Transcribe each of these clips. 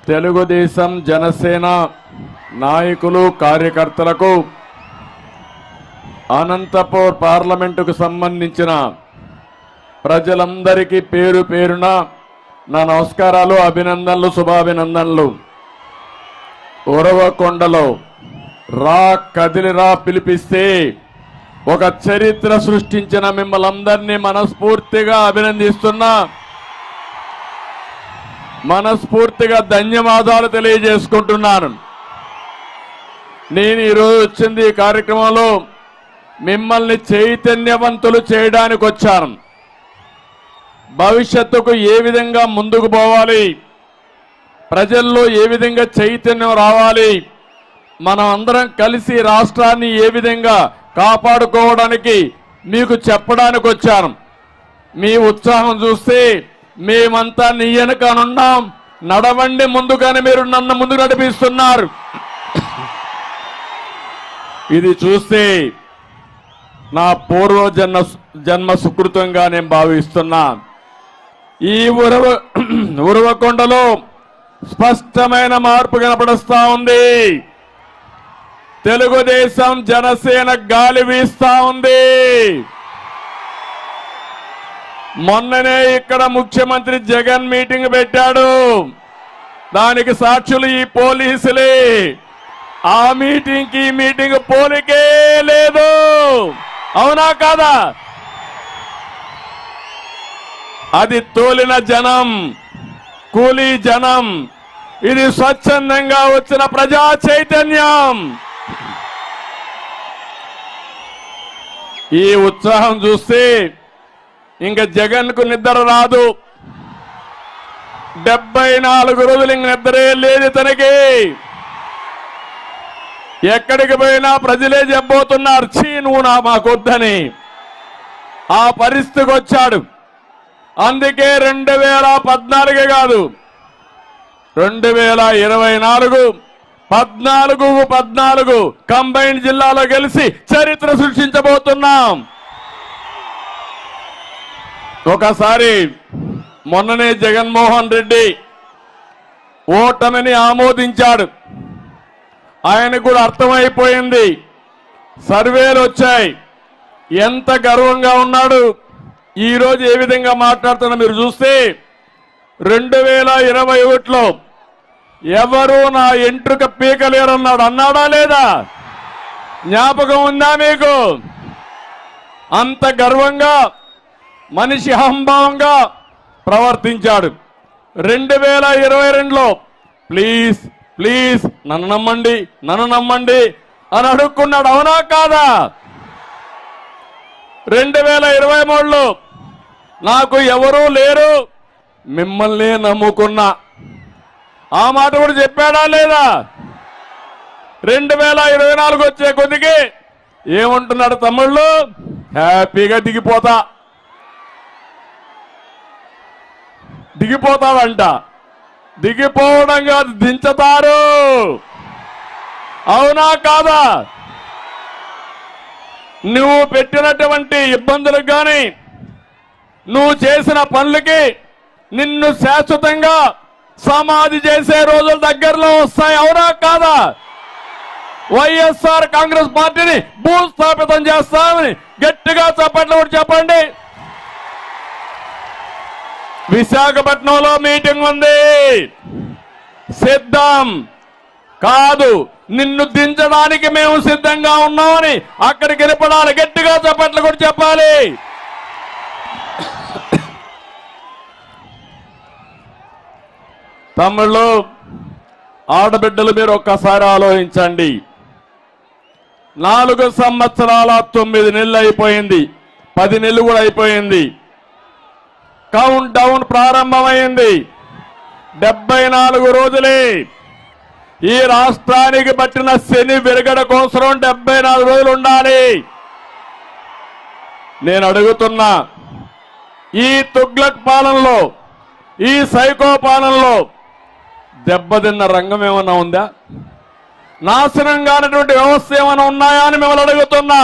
తెలుగుదేశం జనసేన నాయకులు కార్యకర్తలకు అనంతపూర్ పార్లమెంటుకు సంబంధించిన ప్రజలందరికీ పేరు పేరున నా నమస్కారాలు, అభినందనలు, శుభాభినందనలు. ఉరవకొండలో రా కదిలిరా పిలిపిస్తే ఒక చరిత్ర సృష్టించిన మిమ్మల్ని అందరినీ మనస్ఫూర్తిగా అభినందిస్తున్నా, మనస్ఫూర్తిగా ధన్యవాదాలు తెలియజేసుకుంటున్నాను. నేను ఈరోజు వచ్చింది ఈ కార్యక్రమంలో మిమ్మల్ని చైతన్యవంతులు చేయడానికి వచ్చాను. భవిష్యత్తుకు ఏ విధంగా ముందుకు పోవాలి, ప్రజల్లో ఏ విధంగా చైతన్యం రావాలి, మనం అందరం కలిసి రాష్ట్రాన్ని ఏ విధంగా కాపాడుకోవడానికి మీకు చెప్పడానికి వచ్చాను. మీ ఉత్సాహం చూస్తే మేమంతా నీ వెనకనున్నాం, నడవండి ముందుగానే మీరు నన్ను ముందుకు నడిపిస్తున్నారు. ఇది చూస్తే నా జన్మ సుకృతంగా నేను భావిస్తున్నా. ఈ ఉరవకొండలో స్పష్టమైన మార్పు కనపడుస్తా ఉంది. తెలుగుదేశం జనసేన గాలి వీస్తా ఉంది. మొన్ననే ఇక్కడ ముఖ్యమంత్రి జగన్ మీటింగ్ పెట్టాడు, దానికి సాక్షులు ఈ పోలీసులే. ఆ మీటింగ్ కి మీటింగ్ పోలికే లేదు, అవునా కాదా? అది తోలిన జనం, కూలీ జనం, ఇది స్వచ్ఛందంగా వచ్చిన ప్రజా చైతన్యం. ఈ ఉత్సాహం చూస్తే ఇంకా జగన్ కు నిద్ర రాదు. 74 రోజులు ఇంక నిద్రే లేదు తనకి. ఎక్కడికి పోయినా ప్రజలే చెప్పబోతున్నారు, చీ నువ్వు మాకొద్దని. ఆ పరిస్థితికి వచ్చాడు. అందుకే 2014 కాదు, 2024 14 కంబైన్డ్ జిల్లాలో గెలిచి చరిత్ర సృష్టించబోతున్నాం. ఒకసారి మొన్ననే జగన్మోహన్ రెడ్డి ఓటమిని ఆమోదించాడు. ఆయనకు కూడా అర్థమైపోయింది, సర్వేలు వచ్చాయి, ఎంత గర్వంగా ఉన్నాడు. ఈరోజు ఏ విధంగా మాట్లాడుతున్నా మీరు చూస్తే 2021లో ఎవరు నా ఎంట్రుక పీకలేరన్నాడు, అన్నాడా లేదా? జ్ఞాపకం ఉందా మీకు? అంత గర్వంగా మనిషి అహంభావంగా ప్రవర్తించాడు. 2022లో ప్లీజ్ ప్లీజ్ నన్ను నమ్మండి, నన్ను నమ్మండి అని అడుక్కున్నాడు, అవునా కాదా? 2023లో నాకు ఎవరూ లేరు, మిమ్మల్ని నమ్ముకున్నా, ఆ మాట కూడా చెప్పాడా లేదా? 2024 వచ్చే కొద్దికి ఏమంటున్నాడు తమ్ముళ్ళు? హ్యాపీగా దిగిపోతాడంట. దిగిపోవడం కాదు, దించుతారు, అవునా కాదా? నువ్వు పెట్టినటువంటి ఇబ్బందులకు కానీ నువ్వు చేసిన పనులకి నిన్ను శాశ్వతంగా సమాధి చేసే రోజులు దగ్గరలో వస్తాయి, అవునా కాదా? వైఎస్ఆర్ కాంగ్రెస్ పార్టీని భూస్థాపితం చేస్తామని గట్టిగా చప్పట్లు కూడా చెప్పండి. విశాఖపట్నంలో మీటింగ్ ఉంది, సిద్ధం కాదు, నిన్ను దించడానికి మేము సిద్ధంగా ఉన్నామని అక్కడికి వెళ్ళిపడాలి, గట్టిగా చప్పట్లు కూడా చెప్పాలి. తమ్ముళ్ళు, ఆడబిడ్డలు, మీరు ఒక్కసారి ఆలోచించండి. 4 సంవత్సరాల 9 నెలలు అయిపోయింది, 10 నెలలు కూడా అయిపోయింది. కౌంట్ డౌన్ ప్రారంభమైంది. 74 రోజులే. ఈ రాష్ట్రానికి పట్టిన శని విరగడ కోసం 74 రోజులు ఉండాలి. నేను అడుగుతున్నా, ఈ తుగ్లక్ పాలనలో, ఈ సైకో పాలనలో దెబ్బతిన్న రంగం ఏమన్నా ఉందా? నాశనం కానటువంటి వ్యవస్థ ఏమైనా ఉన్నాయా అని మిమ్మల్ని అడుగుతున్నా.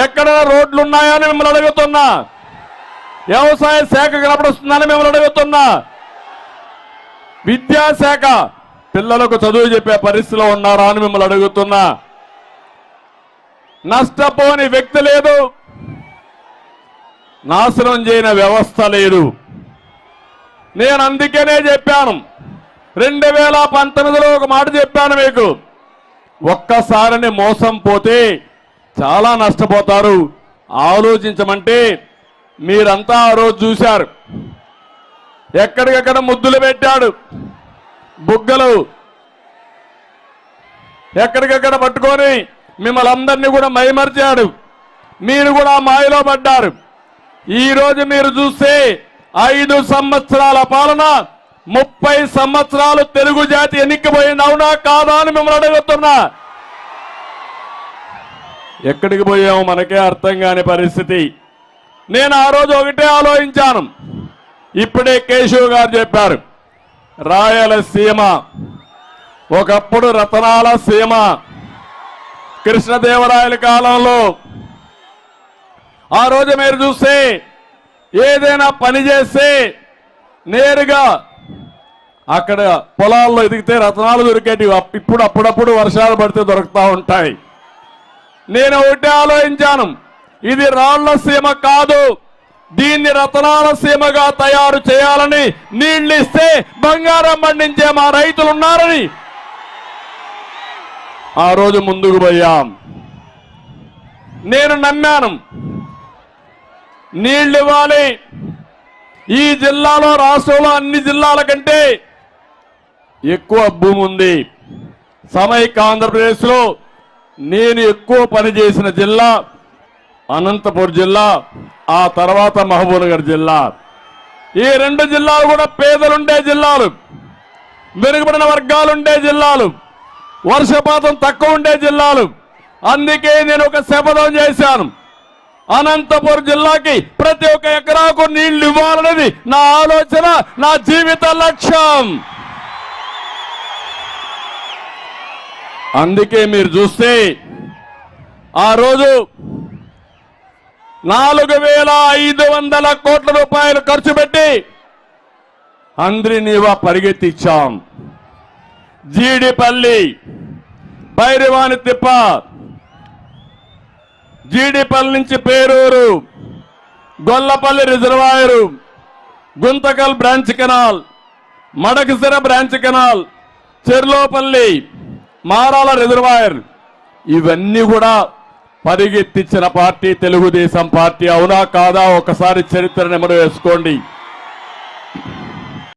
ఎక్కడ రోడ్లు ఉన్నాయా అని మిమ్మల్ని అడుగుతున్నా. వ్యవసాయ శాఖ కనపడుస్తుందని మిమ్మల్ని అడుగుతున్నా. విద్యాశాఖ పిల్లలకు చదువు చెప్పే పరిస్థితిలో ఉన్నారా అని మిమ్మల్ని అడుగుతున్నా. నష్టపోని వ్యక్తి లేదు, నాశనం చేయని వ్యవస్థ లేదు. నేను అందుకనే చెప్పాను, 2019లో ఒక మాట చెప్పాను మీకు, ఒక్కసారిని మోసం పోతే చాలా నష్టపోతారు, ఆలోచించమంటే మీరంతా ఆ రోజు చూశారు. ఎక్కడికక్కడ ముద్దులు పెట్టాడు, బుగ్గలు ఎక్కడికక్కడ పట్టుకొని మిమ్మల్ని అందరినీ కూడా మైమర్చాడు. మీరు కూడా మాయలో పడ్డారు. ఈ రోజు మీరు చూస్తే 5 సంవత్సరాల పాలన, 30 సంవత్సరాలు తెలుగు జాతి ఎన్నికపోయింది, అవునా కాదా అని మిమ్మల్ని అడుగుతున్నా. ఎక్కడికి పోయామో మనకే అర్థం కాని పరిస్థితి. నేను ఆ రోజు ఒకటే ఆలోచించాను, ఇప్పుడే కేశవ్ గారు చెప్పారు, రాయలసీమ ఒకప్పుడు రతనాల సీమ. కృష్ణదేవరాయల కాలంలో ఆ రోజు మీరు చూస్తే ఏదైనా పని చేస్తే నేరుగా అక్కడ పొలాల్లో ఎదిగితే రత్నాలు దొరికేటివి. ఇప్పుడు అప్పుడప్పుడు వర్షాలు పడితే దొరుకుతూ ఉంటాయి. నేను ఒకటే ఆలోచించాను, ఇది రాళ్ల సీమ కాదు, దీన్ని రతనాల సీమగా తయారు చేయాలని, నీళ్లు ఇస్తే బంగారం పండించే మా రైతులు ఉన్నారని ఆ రోజు ముందుకు పోయాం. నేను నమ్మాను, నీళ్లు ఇవ్వాలి. ఈ జిల్లాలో రాష్ట్రంలో అన్ని జిల్లాల కంటే ఎక్కువ భూమి ఉంది. సమైక్య ఆంధ్రప్రదేశ్లో నేను ఎక్కువ పనిచేసిన జిల్లా అనంతపురం జిల్లా, ఆ తర్వాత మహబూబ్నగర్ జిల్లా. ఈ 2 జిల్లాలు కూడా పేదలుండే జిల్లాలు, వెనుకబడిన వర్గాలుండే జిల్లాలు, వర్షపాతం తక్కువ ఉండే జిల్లాలు. అందుకే నేను ఒక శపథం చేశాను, అనంతపురం జిల్లాకి ప్రతి ఒక్క ఎకరాకు నీళ్లు ఇవ్వాలనేది నా ఆలోచన, నా జీవిత లక్ష్యం. అందుకే మీరు చూస్తే ఆ రోజు 4,500 కోట్ల రూపాయలు ఖర్చు పెట్టి అంద్రినీవా పరిగెత్తిచ్చాం. జీడిపల్లి, భైరవాని తిప్ప, జీడిపల్లి నుంచి Peruru, Gollapalli reservoir, Guntakal branch canal, Madakasira branch canal, Cherlopalli, Marala reservoir, ఇవన్నీ కూడా పరిగెత్తించిన పార్టీ తెలుగుదేశం పార్టీ. అవునా కాదా ఒకసారి చరిత్ర నెమరు వేసుకోండి.